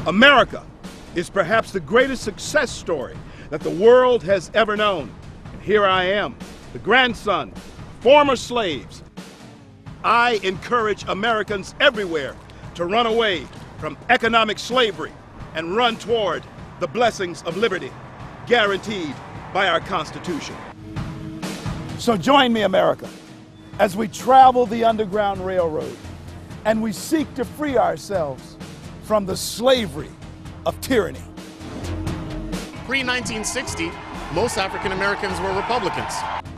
America is perhaps the greatest success story that the world has ever known. And here I am, the grandson of former slaves. I encourage Americans everywhere to run away from economic slavery and run toward the blessings of liberty guaranteed by our Constitution. So join me, America, as we travel the Underground Railroad and we seek to free ourselves from the slavery of tyranny. Pre-1960, most African Americans were Republicans.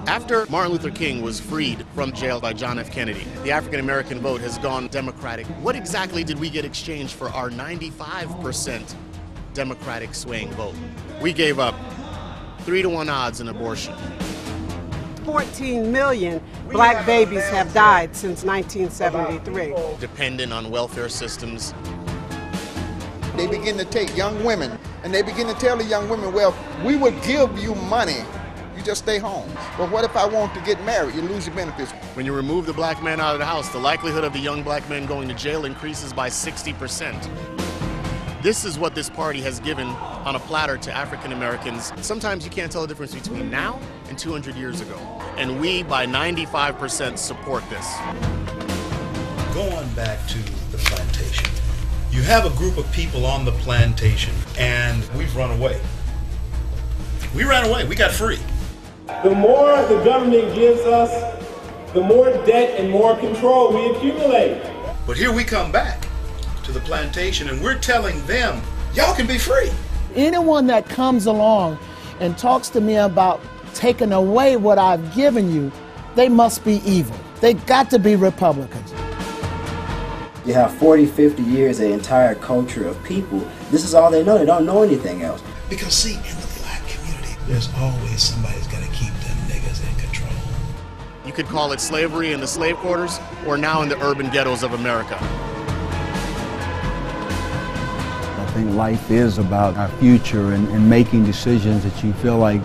After Martin Luther King was freed from jail by John F. Kennedy, the African American vote has gone Democratic. What exactly did we get exchanged for our 95% Democratic swaying vote? We gave up 3-to-1 odds in abortion. 14 million black babies have died since 1973. Dependent on welfare systems. They begin to take young women and they begin to tell the young women, well, we will give you money, you just stay home. But what if I want to get married? You lose your benefits. When you remove the black man out of the house, the likelihood of the young black men going to jail increases by 60%. This is what this party has given on a platter to African Americans. Sometimes you can't tell the difference between now and 200 years ago. And we, by 95%, support this. Going back to the plantation, you have a group of people on the plantation, and we've run away. We ran away. We got free. The more the government gives us, the more debt and more control we accumulate. But here we come back to the plantation, and we're telling them, y'all can be free. Anyone that comes along and talks to me about taking away what I've given you, they must be evil. They got to be Republicans. You have 40, 50 years, an entire culture of people. This is all they know. They don't know anything else. Because see, in the black community, there's always somebody's got to keep them niggas in control. You could call it slavery in the slave quarters or now in the urban ghettos of America. I think life is about our future and making decisions that you feel like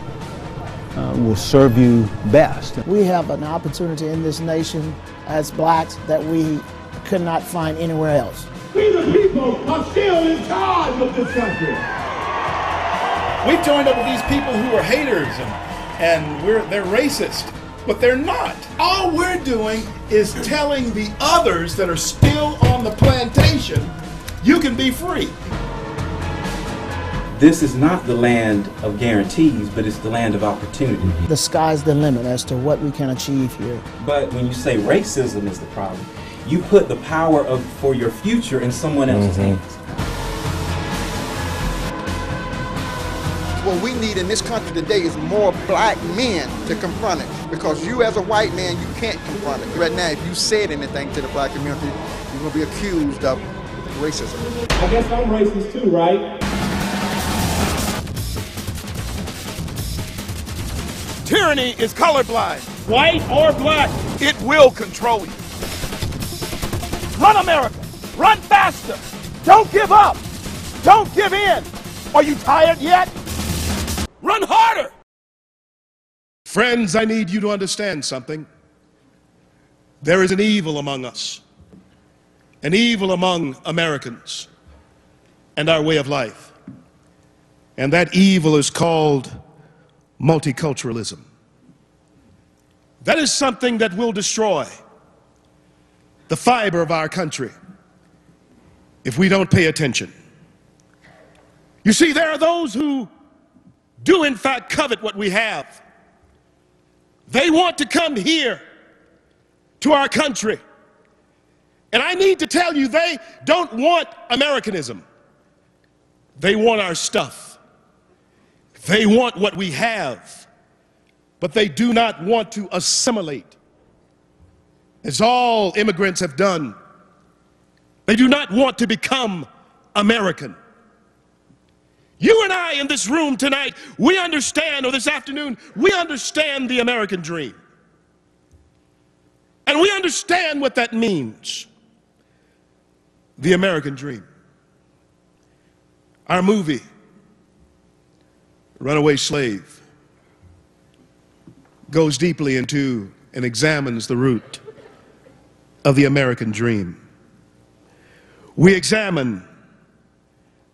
will serve you best. We have an opportunity in this nation as blacks that we could not find anywhere else. We the people are still in charge of this country. We've joined up with these people who are haters and they're racist, but they're not. All we're doing is telling the others that are still on the plantation, you can be free. This is not the land of guarantees, but it's the land of opportunity. The sky's the limit as to what we can achieve here. But when you say racism is the problem, you put the power for your future in someone else's hands. What we need in this country today is more black men to confront it. Because you as a white man, you can't confront it. Right now, if you said anything to the black community, you're going to be accused of racism. I guess I'm racist too, right? Tyranny is colorblind. White or black. It will control you. Run, America. Run faster. Don't give up. Don't give in. Are you tired yet? Run harder. Friends, I need you to understand something. There is an evil among us, an evil among Americans and our way of life. And that evil is called multiculturalism. That is something that will destroy the fiber of our country if we don't pay attention. You see, there are those who do in fact covet what we have. They want to come here to our country. And I need to tell you, they don't want Americanism. They want our stuff. They want what we have, but they do not want to assimilate, as all immigrants have done. They do not want to become American. You and I in this room tonight, we understand, or this afternoon, we understand the American dream. And we understand what that means, the American dream. Our movie, Runaway Slave, goes deeply into and examines the root of the American dream. We examine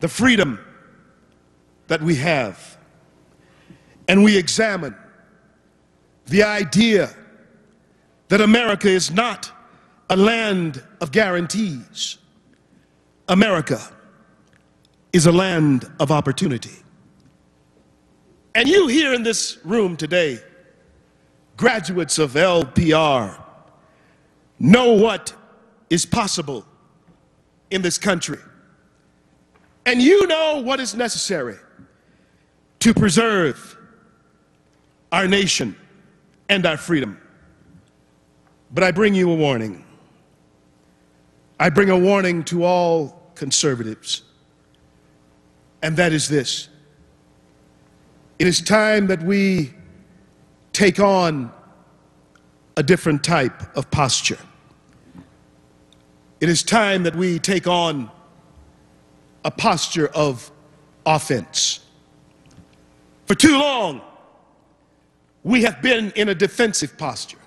the freedom that we have, and we examine the idea that America is not a land of guarantees. America is a land of opportunity. And you here in this room today, graduates of LPR, know what is possible in this country. And you know what is necessary to preserve our nation and our freedom. But I bring you a warning. I bring a warning to all conservatives, and that is this. It is time that we take on a different type of posture. It is time that we take on a posture of offense. For too long, we have been in a defensive posture.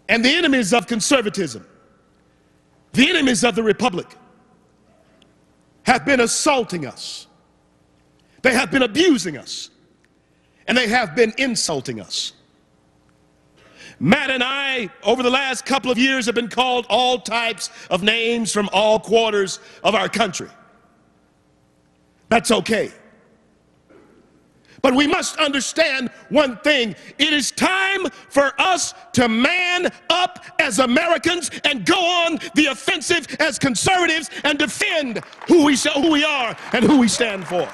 And the enemies of conservatism, the enemies of the republic, have been assaulting us. They have been abusing us. And they have been insulting us. Matt and I, over the last couple of years, have been called all types of names from all quarters of our country. That's okay. But we must understand one thing. It is time for us to man up as Americans and go on the offensive as conservatives and defend who we are and who we stand for.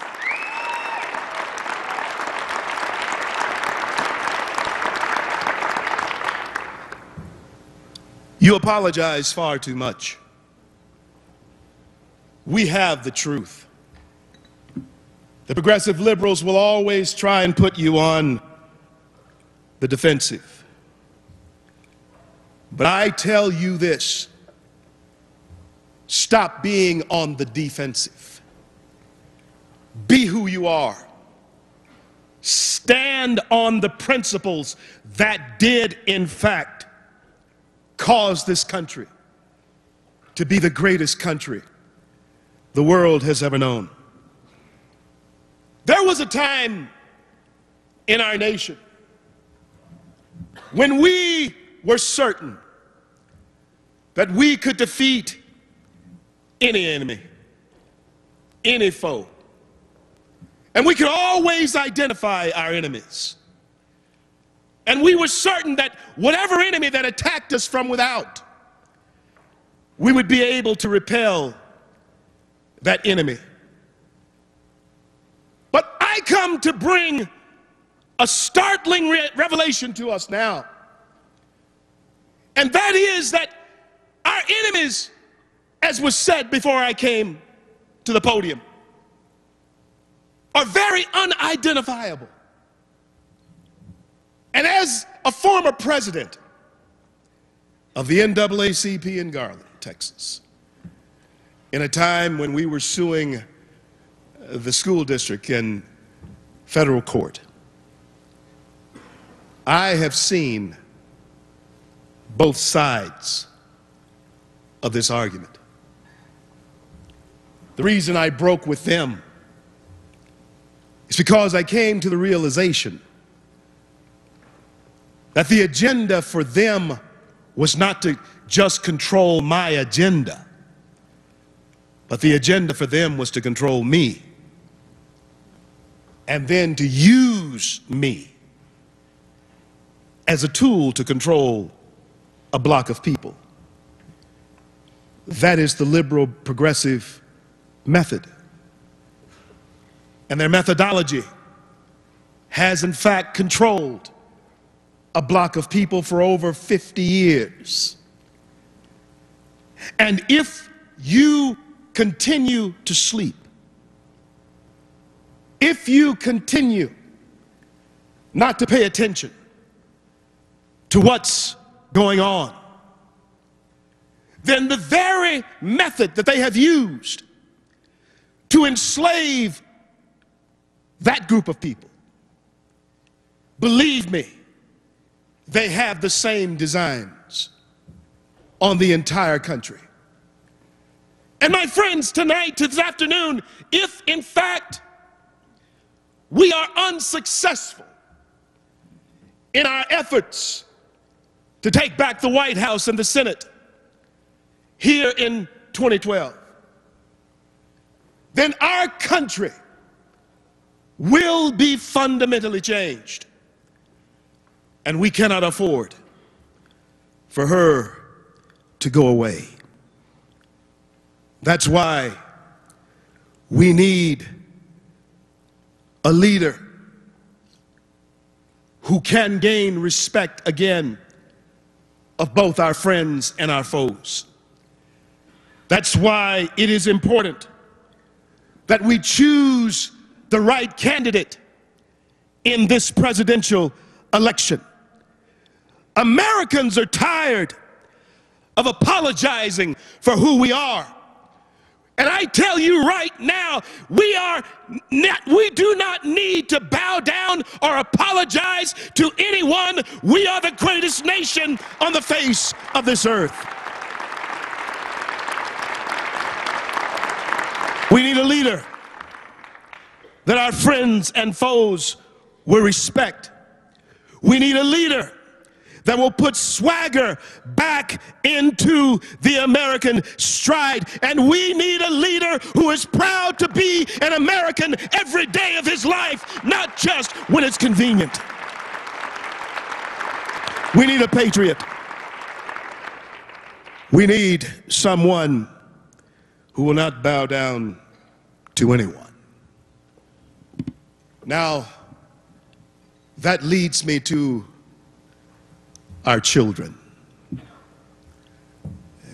You apologize far too much. We have the truth. The progressive liberals will always try and put you on the defensive. But I tell you this, stop being on the defensive. Be who you are. Stand on the principles that did, in fact, cause this country to be the greatest country the world has ever known. There was a time in our nation when we were certain that we could defeat any enemy, any foe. And we could always identify our enemies. And we were certain that whatever enemy that attacked us from without, we would be able to repel that enemy. But I come to bring a startling revelation to us now. And that is that our enemies, as was said before I came to the podium, are very unidentifiable. And as a former president of the NAACP in Garland, Texas, in a time when we were suing the school district in federal court, I have seen both sides of this argument. The reason I broke with them is because I came to the realization that the agenda for them was not to just control my agenda, but the agenda for them was to control me and then to use me as a tool to control a block of people. That is the liberal progressive method. And their methodology has in fact controlled a block of people for over 50 years. And if you continue to sleep, if you continue not to pay attention to what's going on, then the very method that they have used to enslave that group of people, believe me, they have the same designs on the entire country. And my friends, tonight, this afternoon, if in fact we are unsuccessful in our efforts to take back the White House and the Senate here in 2012, then our country will be fundamentally changed. And we cannot afford for her to go away. That's why we need a leader who can gain respect again of both our friends and our foes. That's why it is important that we choose the right candidate in this presidential election. Americans are tired of apologizing for who we are. And I tell you right now, we do not need to bow down or apologize to anyone. We are the greatest nation on the face of this earth. We need a leader that our friends and foes will respect. We need a leader that will put swagger back into the American stride. And we need a leader who is proud to be an American every day of his life, not just when it's convenient. We need a patriot. We need someone who will not bow down to anyone. Now, that leads me to our children.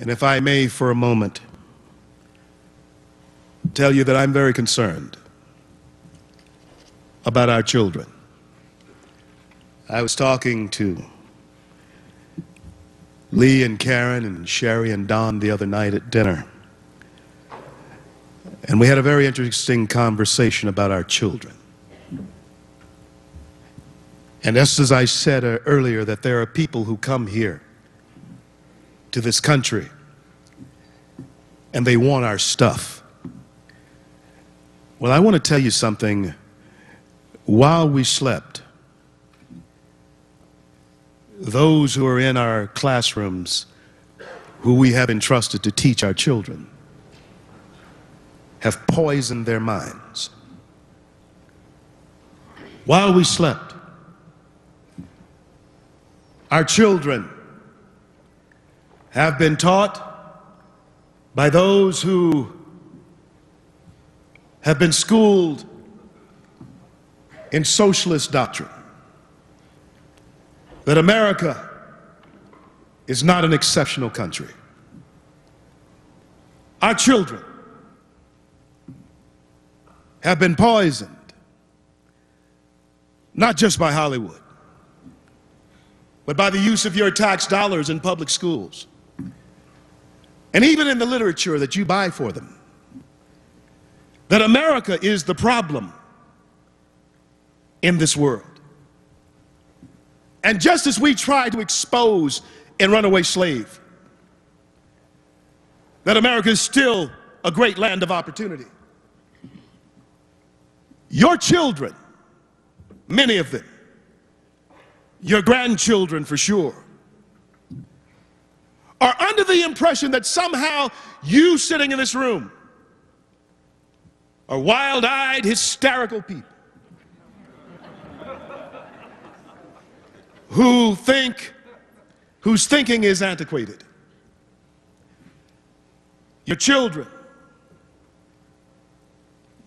And if I may for a moment tell you that I'm very concerned about our children. I was talking to Lee and Karen and Sherry and Don the other night at dinner. And we had a very interesting conversation about our children. And just as I said earlier, that there are people who come here to this country and they want our stuff. Well, I want to tell you something. While we slept, those who are in our classrooms, who we have entrusted to teach our children, have poisoned their minds. While we slept, our children have been taught by those who have been schooled in socialist doctrine that America is not an exceptional country. Our children have been poisoned, not just by Hollywood, but by the use of your tax dollars in public schools, and even in the literature that you buy for them, that America is the problem in this world. And just as we try to expose in Runaway Slave that America is still a great land of opportunity, your children, many of them, your grandchildren for sure, are under the impression that somehow you sitting in this room are wild-eyed, hysterical people whose thinking is antiquated. Your children,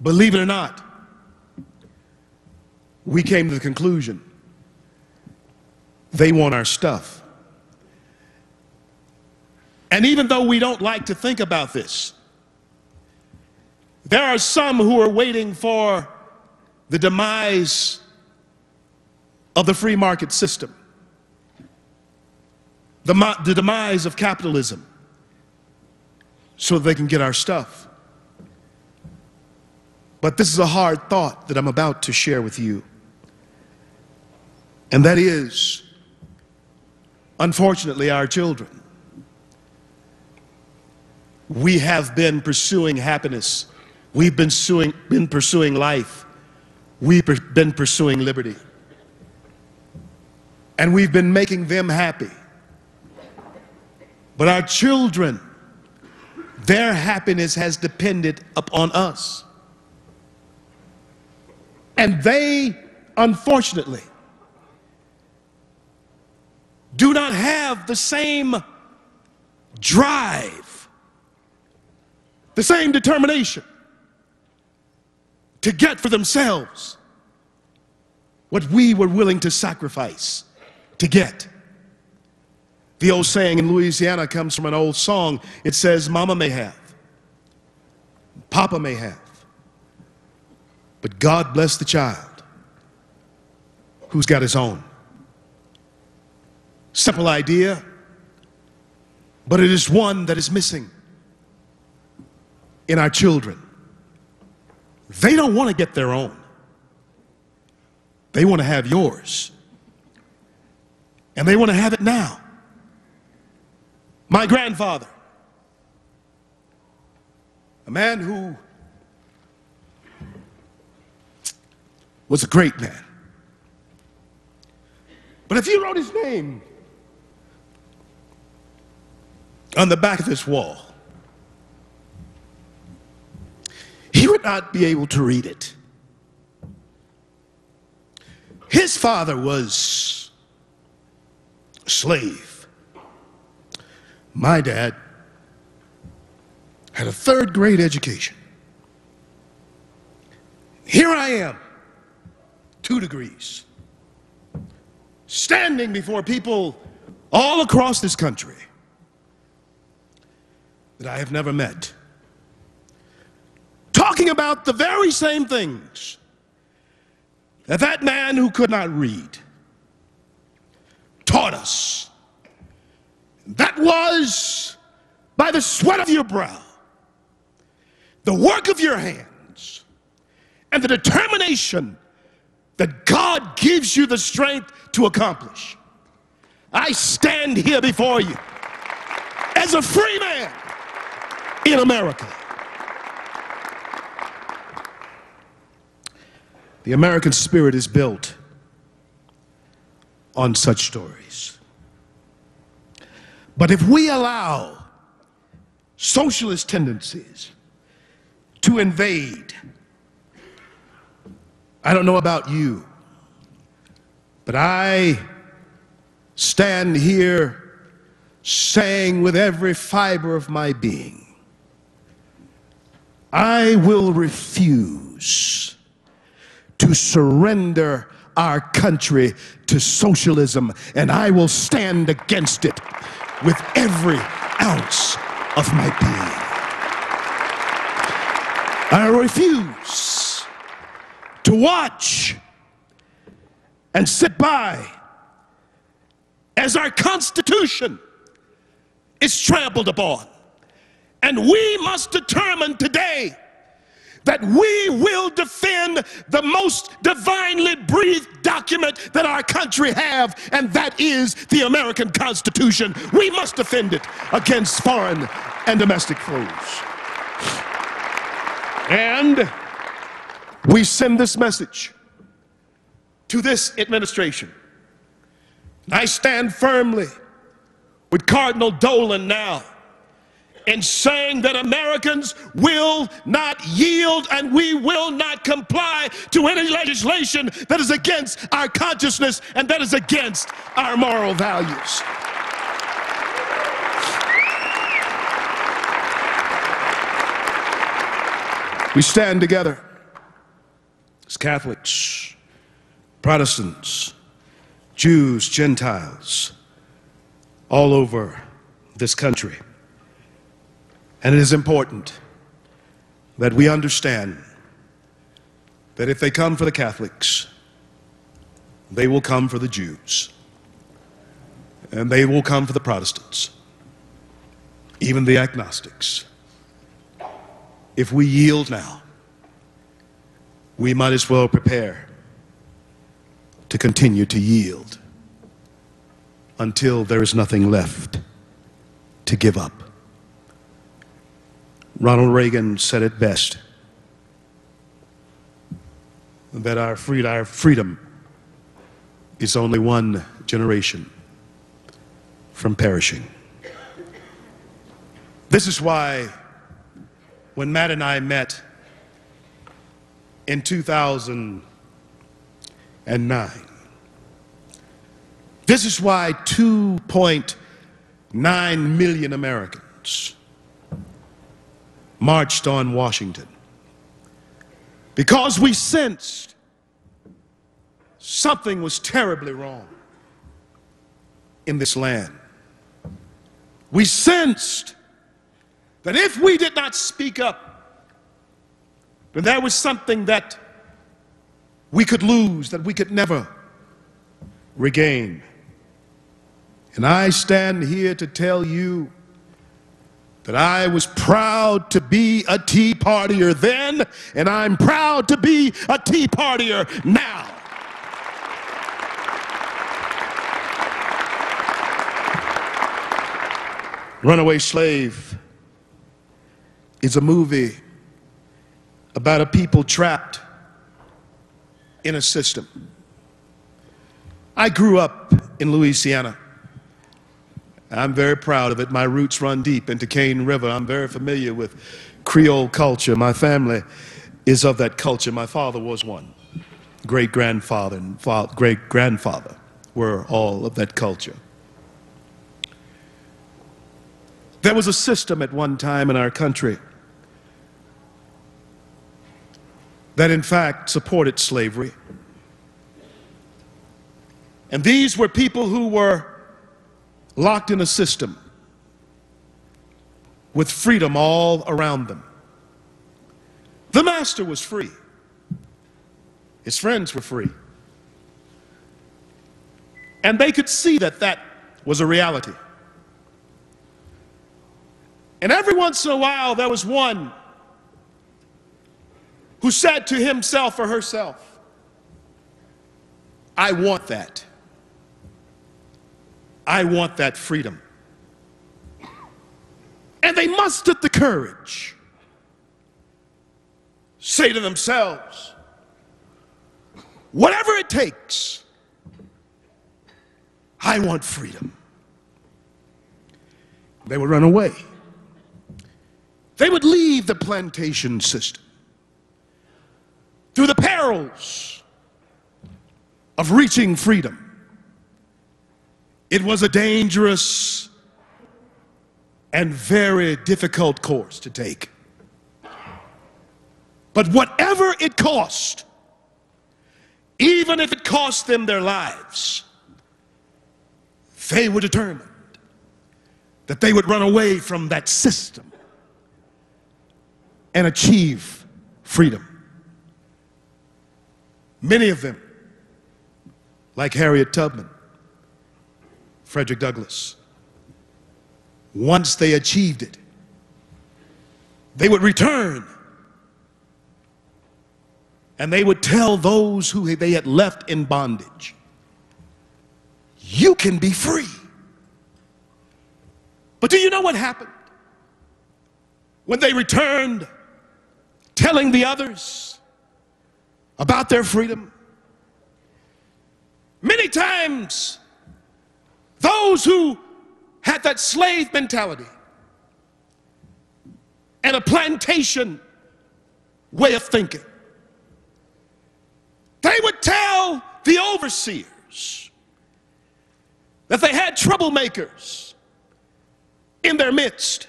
believe it or not, we came to the conclusion they want our stuff. And even though we don't like to think about this, there are some who are waiting for the demise of the free market system, the demise of capitalism, so they can get our stuff. But this is a hard thought that I'm about to share with you. And that is, unfortunately, our children We have been pursuing happiness. We've been pursuing life. We've been pursuing liberty. And we've been making them happy. But our children, their happiness has depended upon us. And they, unfortunately, do not have the same drive, the same determination to get for themselves what we were willing to sacrifice to get. The old saying in Louisiana comes from an old song. It says, Mama may have, Papa may have, but God bless the child who's got his own. Simple idea, but it is one that is missing in our children. They don't want to get their own. They want to have yours. And they want to have it now. My grandfather, a man who was a great man. But if you wrote his name on the back of this wall, he would not be able to read it. His father was a slave. My dad had a third-grade education. Here I am, 2 degrees, standing before people all across this country that I have never met, talking about the very same things that that man who could not read taught us. That was by the sweat of your brow, the work of your hands, and the determination that God gives you the strength to accomplish. I stand here before you as a free man in America. The American spirit is built on such stories. But if we allow socialist tendencies to invade, I don't know about you, but I stand here saying with every fiber of my being, I will refuse to surrender our country to socialism, and I will stand against it with every ounce of my being. I refuse to watch and sit by as our Constitution is trampled upon. And we must determine today that we will defend the most divinely breathed document that our country have, and that is the American Constitution. We must defend it against foreign and domestic foes. And we send this message to this administration. I stand firmly with Cardinal Dolan now in saying that Americans will not yield and we will not comply to any legislation that is against our consciousness and that is against our moral values. We stand together as Catholics, Protestants, Jews, Gentiles, all over this country. And it is important that we understand that if they come for the Catholics, they will come for the Jews, and they will come for the Protestants, even the agnostics. If we yield now, we might as well prepare to continue to yield until there is nothing left to give up. Ronald Reagan said it best, that our freedom is only one generation from perishing. This is why when Matt and I met in 2009, this is why 2.9 million Americans marched on Washington, because we sensed something was terribly wrong in this land. We sensed that if we did not speak up, then there was something that we could lose, that we could never regain. And I stand here to tell you that I was proud to be a Tea Partier then, and I'm proud to be a Tea Partier now. Runaway Slave is a movie about a people trapped in a system. I grew up in Louisiana. I'm very proud of it. My roots run deep into Cane River. I'm very familiar with Creole culture. My family is of that culture. My father was one. Great-grandfather and great-grandfather were all of that culture. There was a system at one time in our country that in fact supported slavery. And these were people who were locked in a system with freedom all around them. The master was free. His friends were free. And they could see that that was a reality. And every once in a while, there was one who said to himself or herself, I want that. I want that freedom. And they mustered the courage, say to themselves, whatever it takes, I want freedom. They would run away. They would leave the plantation system through the perils of reaching freedom. It was a dangerous and very difficult course to take. But whatever it cost, even if it cost them their lives, they were determined that they would run away from that system and achieve freedom. Many of them, like Harriet Tubman, Frederick Douglass, once they achieved it, they would return and they would tell those who they had left in bondage, you can be free. But do you know what happened when they returned, telling the others about their freedom? Many times, those who had that slave mentality and a plantation way of thinking, they would tell the overseers that they had troublemakers in their midst.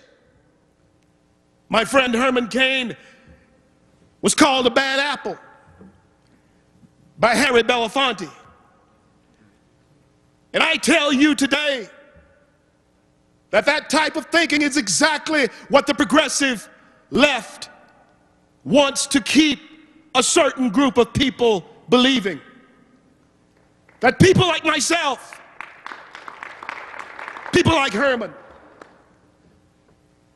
My friend Herman Cain was called a bad apple by Harry Belafonte. And I tell you today that that type of thinking is exactly what the progressive left wants to keep a certain group of people believing. That people like myself, people like Herman,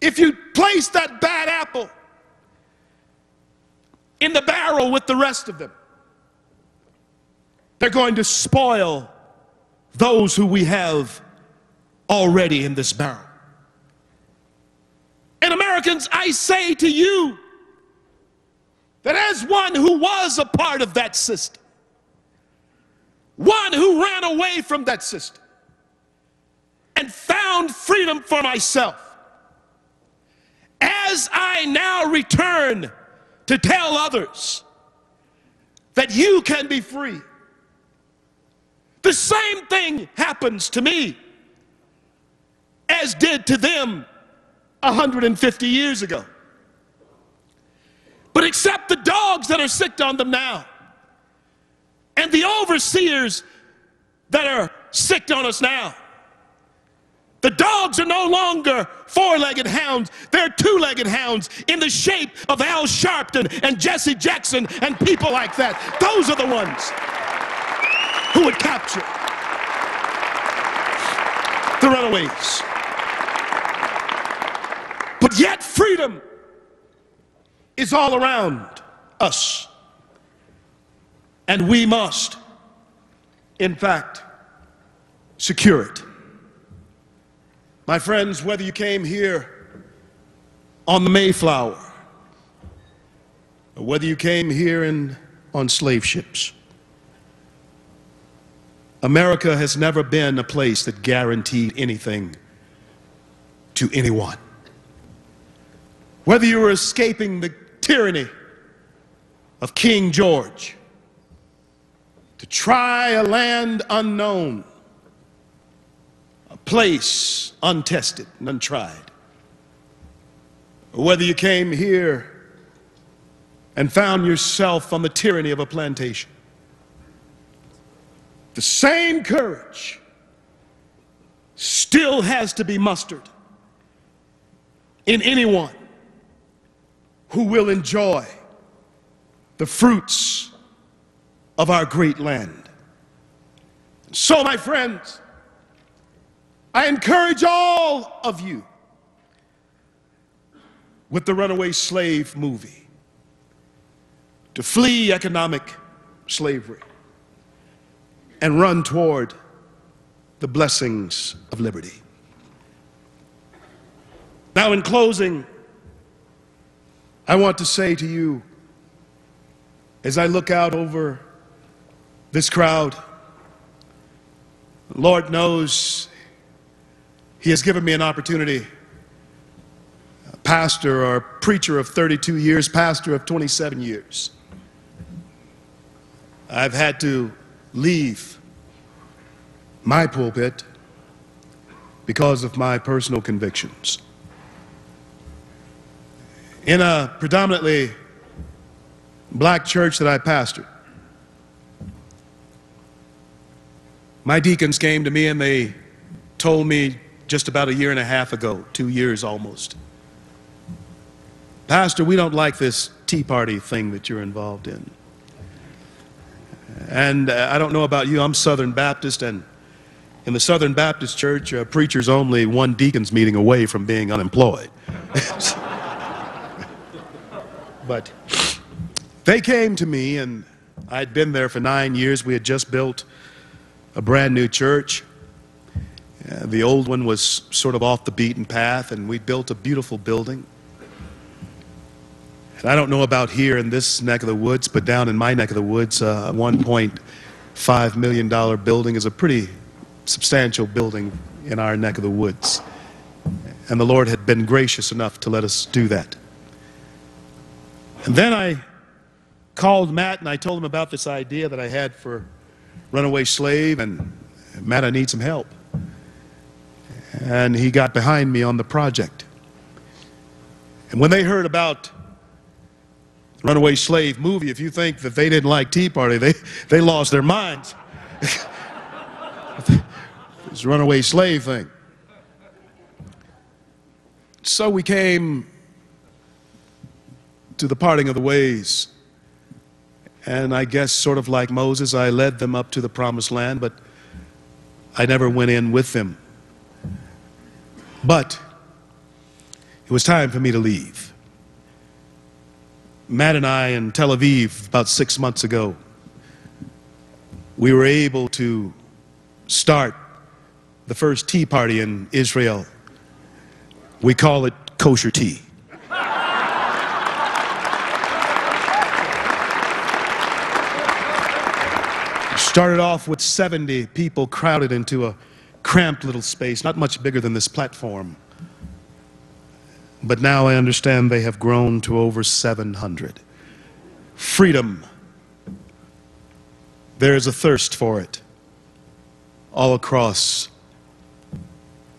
if you place that bad apple in the barrel with the rest of them, they're going to spoil those who we have already in this barrel. In America, Americans, I say to you that as one who was a part of that system, one who ran away from that system and found freedom for myself, as I now return to tell others that you can be free, the same thing happens to me as did to them 150 years ago. But except the dogs that are sicked on them now, and the overseers that are sicked on us now, the dogs are no longer four-legged hounds. They're two-legged hounds in the shape of Al Sharpton and Jesse Jackson and people like that. Those are the ones who would capture the runaways. But yet freedom is all around us. And we must, in fact, secure it. My friends, whether you came here on the Mayflower, or whether you came here on slave ships, America has never been a place that guaranteed anything to anyone. Whether you were escaping the tyranny of King George to try a land unknown, a place untested and untried, or whether you came here and found yourself on the tyranny of a plantation, the same courage still has to be mustered in anyone who will enjoy the fruits of our great land. So, my friends, I encourage all of you with the Runaway Slave movie to flee economic slavery and run toward the blessings of liberty. Now, in closing, I want to say to you, as I look out over this crowd, the Lord knows He has given me an opportunity. A pastor or a preacher of 32 years, pastor of 27 years. I've had to leave my pulpit because of my personal convictions. In a predominantly black church that I pastored, my deacons came to me and they told me just about a year and a half ago, 2 years almost, Pastor, we don't like this Tea Party thing that you're involved in. And I don't know about you, I'm Southern Baptist, and in the Southern Baptist church, a preacher's only one deacon's meeting away from being unemployed. But they came to me, and I'd been there for 9 years. We had just built a brand new church. The old one was sort of off the beaten path, and we built a beautiful building. And I don't know about here in this neck of the woods, but down in my neck of the woods, a $1.5 million building is a pretty substantial building in our neck of the woods. And the Lord had been gracious enough to let us do that. And then I called Matt and I told him about this idea that I had for Runaway Slave, and Matt, I need some help. And he got behind me on the project. And when they heard about the Runaway Slave movie, if you think that they didn't like Tea Party, they lost their minds. This Runaway Slave thing. So we came to the parting of the ways. And I guess sort of like Moses, I led them up to the promised land, but I never went in with them. But it was time for me to leave. Matt and I in Tel Aviv about 6 months ago, we were able to start the first tea party in Israel. We call it kosher tea. Started off with 70 people crowded into a cramped little space, not much bigger than this platform. But now I understand they have grown to over 700. Freedom. There is a thirst for it all across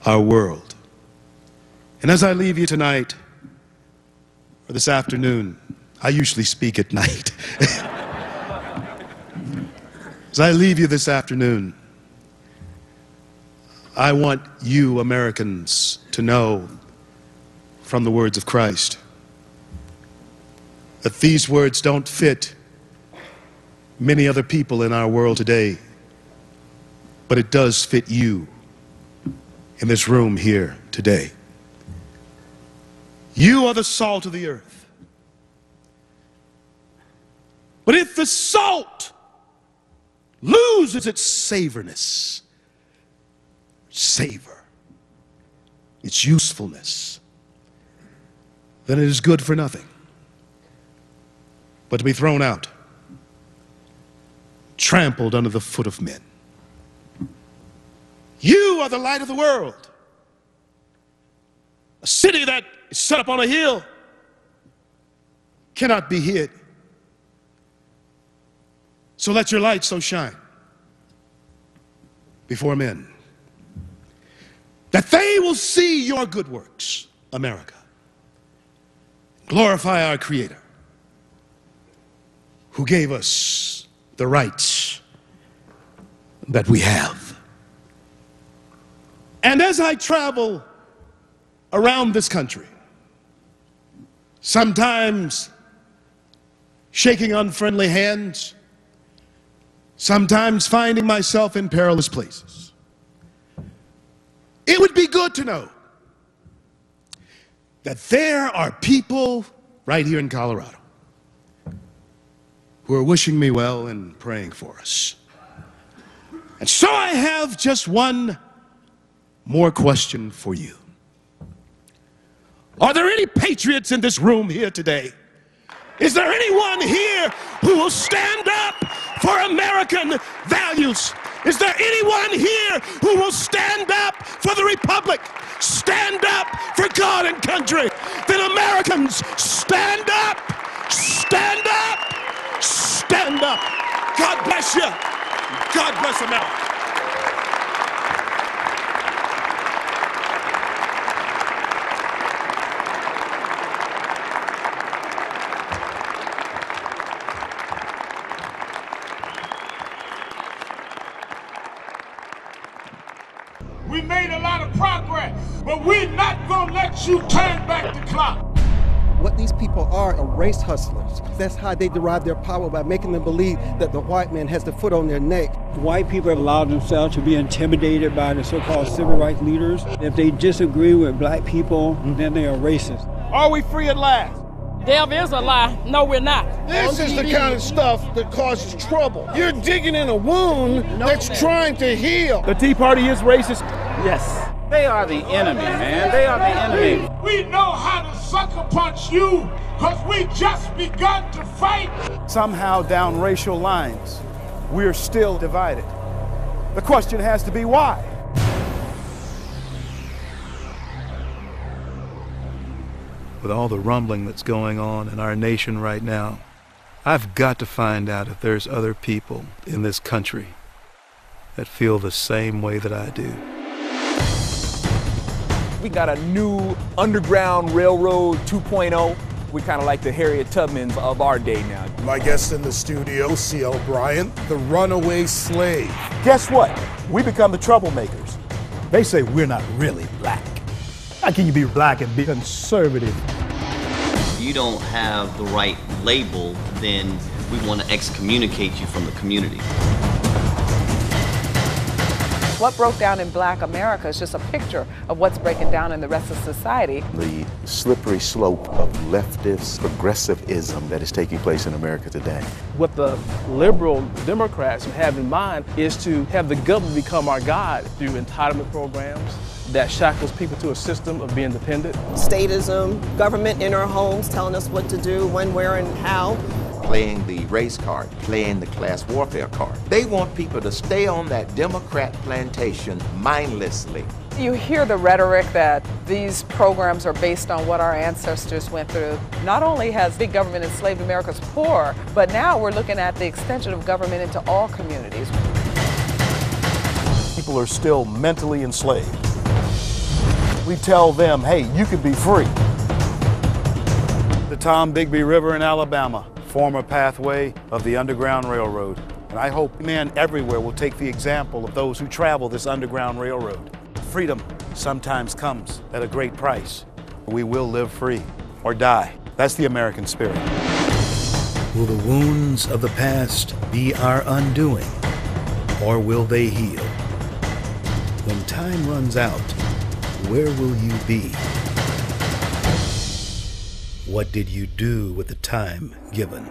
our world. And as I leave you tonight, or this afternoon, I usually speak at night. As I leave you this afternoon, I want you Americans to know from the words of Christ that these words don't fit many other people in our world today, but it does fit you in this room here today. You are the salt of the earth. But if the salt loses its savoriness, savor, its usefulness, then it is good for nothing but to be thrown out, trampled under the foot of men. You are the light of the world. A city that is set up on a hill cannot be hid. So let your light so shine before men that they will see your good works, America. Glorify our Creator, who gave us the rights that we have. And as I travel around this country, sometimes shaking unfriendly hands, sometimes finding myself in perilous places, it would be good to know that there are people right here in Colorado who are wishing me well and praying for us. And so I have just one more question for you. Are there any patriots in this room here today? Is there anyone here who will stand up for American values? Is there anyone here who will stand up for the Republic? Stand up for God and country? Then Americans, stand up, stand up, stand up. God bless you. God bless America. We made a lot of progress, but we're not gonna let you turn back the clock. What these people are race hustlers. That's how they derive their power, by making them believe that the white man has the foot on their neck. White people have allowed themselves to be intimidated by the so-called civil rights leaders. If they disagree with black people, then they are racist. Are we free at last? Devil is a lie. No, we're not. This is the kind of stuff that causes trouble. You're digging in a wound that's trying to heal. The Tea Party is racist. Yes. They are the enemy, man. They are the enemy. We know how to sucker punch you because we just begun to fight. Somehow down racial lines, we're still divided. The question has to be why? With all the rumbling that's going on in our nation right now, I've got to find out if there's other people in this country that feel the same way that I do. We got a new Underground Railroad 2.0. We kind of like the Harriet Tubmans of our day now. My guest in the studio, CL Bryant, the Runaway Slave. Guess what? We become the troublemakers. They say we're not really black. How can you be black and be conservative? If you don't have the right label, then we want to excommunicate you from the community. What broke down in Black America is just a picture of what's breaking down in the rest of society. The slippery slope of leftist progressivism that is taking place in America today. What the liberal Democrats have in mind is to have the government become our God through entitlement programs that shackles people to a system of being dependent. Statism, government in our homes telling us what to do, when, where, and how. playing the race card, playing the class warfare card. They want people to stay on that Democrat plantation mindlessly. You hear the rhetoric that these programs are based on what our ancestors went through. Not only has big government enslaved America's poor, but now we're looking at the extension of government into all communities. People are still mentally enslaved. We tell them, hey, you could be free. The Tombigbee River in Alabama, former pathway of the Underground Railroad. And I hope men everywhere will take the example of those who travel this Underground Railroad. Freedom sometimes comes at a great price. We will live free or die. That's the American spirit. Will the wounds of the past be our undoing, or will they heal? When time runs out, where will you be? What did you do with the time given?